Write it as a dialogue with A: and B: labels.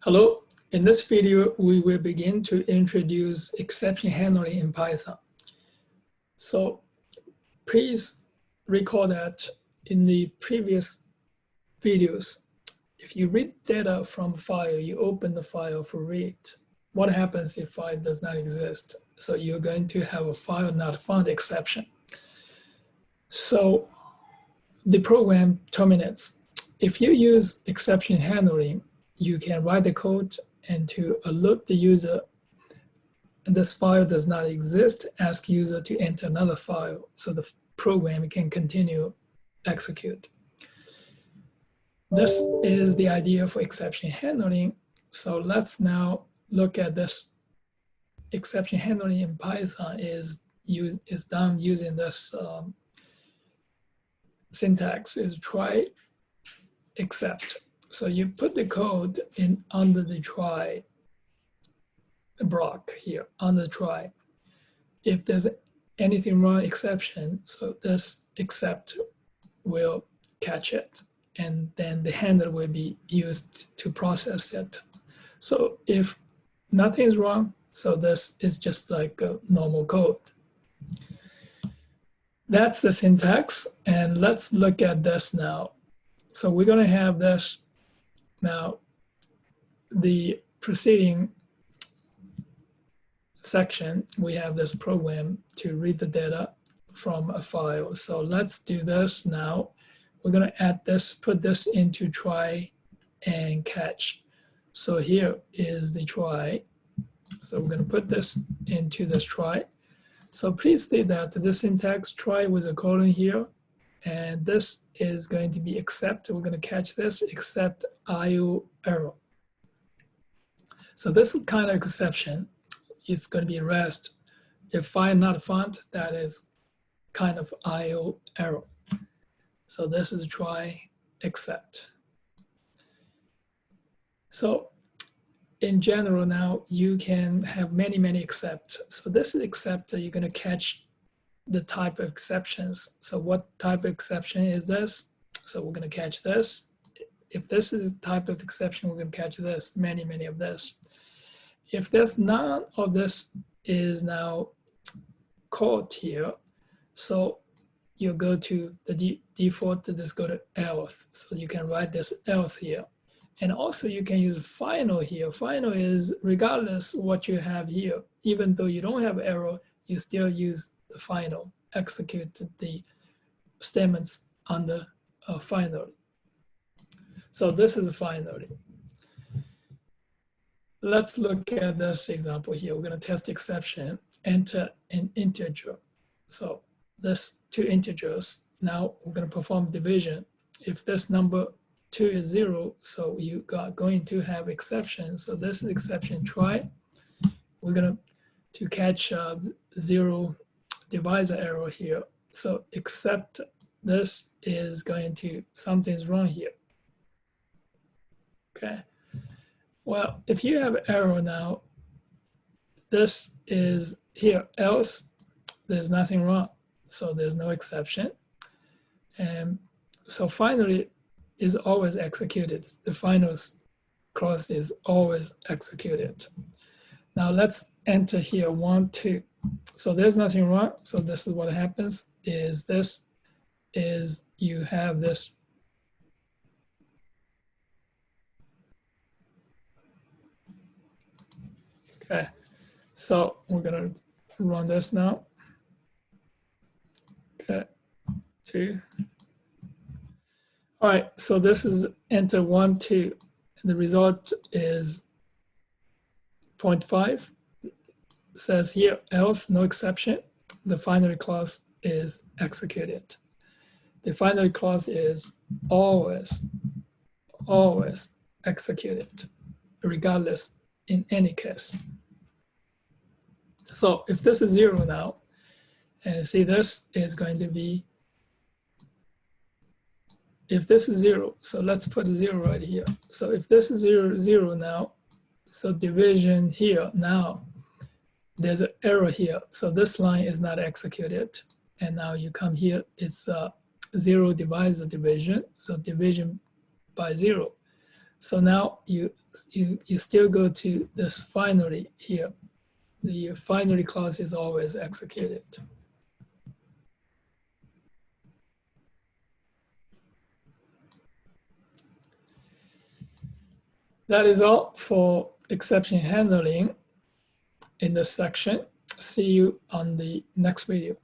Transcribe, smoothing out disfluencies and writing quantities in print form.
A: Hello, in this video, we will begin to introduce exception handling in Python. So please recall that in the previous videos, if you read data from a file, you open the file for read. What happens if file does not exist? So you're going to have a file not found exception. So the program terminates. If you use exception handling, you can write the code and to alert the user this file does not exist, ask user to enter another file so the program can continue execute. This is the idea for exception handling. So let's now look at this. Exception handling in Python is done using this syntax is try except. So you put the code in under the try block here, under try. If there's anything wrong exception, so this except will catch it, and then the handler will be used to process it. So if nothing is wrong, so this is just like a normal code. That's the syntax, and let's look at this now. So we're going to have this now, the preceding section, we have this program to read the data from a file. So let's do this now. We're going to add this, put this into try and catch. So here is the try. So we're going to put this into this try. So please state that this syntax try with a colon here, and this is going to be except. We're going to catch this except IO error. So this kind of exception is going to be rest. If file not found, that is kind of IO error. So this is try except. So in general now, you can have many except. So this is except you're going to catch the type of exceptions. So what type of exception is this? So we're going to catch this. If this is the type of exception, we're going to catch this, many of this. If there's none of this is now caught here, so you go to the default, just go to else. So you can write this else here. And also you can use final here. Final is regardless what you have here, even though you don't have error, you still use the final, execute the statements on the finally. So this is finally. Let's look at this example here. We're going to test exception, enter an integer. So this two integers. Now we're going to perform division. If this number 2 is 0, so you are going to have exception. So this is exception try. We're going to catch 0 divisor error here. So except this is going to, something's wrong here. Okay. Well, if you have error now, this is here, else there's nothing wrong. So there's no exception. And so finally is always executed. The final clause is always executed. Now let's enter here 1, 2. So there's nothing wrong. So this is what happens is this is you have this. Okay, so we're gonna run this now. Okay, 2. All right, so this is enter 1, 2, and the result is 0.5. It says here else, no exception. The finally clause is executed. The finally clause is always executed, regardless in any case. So if this is 0 now, and you see this is going to be, if this is 0, so let's put 0 right here. So if this is 0 now, so division here now, there's an error here. So this line is not executed. And now you come here, it's 0 divisor division. So division by 0. So now you still go to this finally here. The finally clause is always executed. That is all for exception handling in this section. See you on the next video.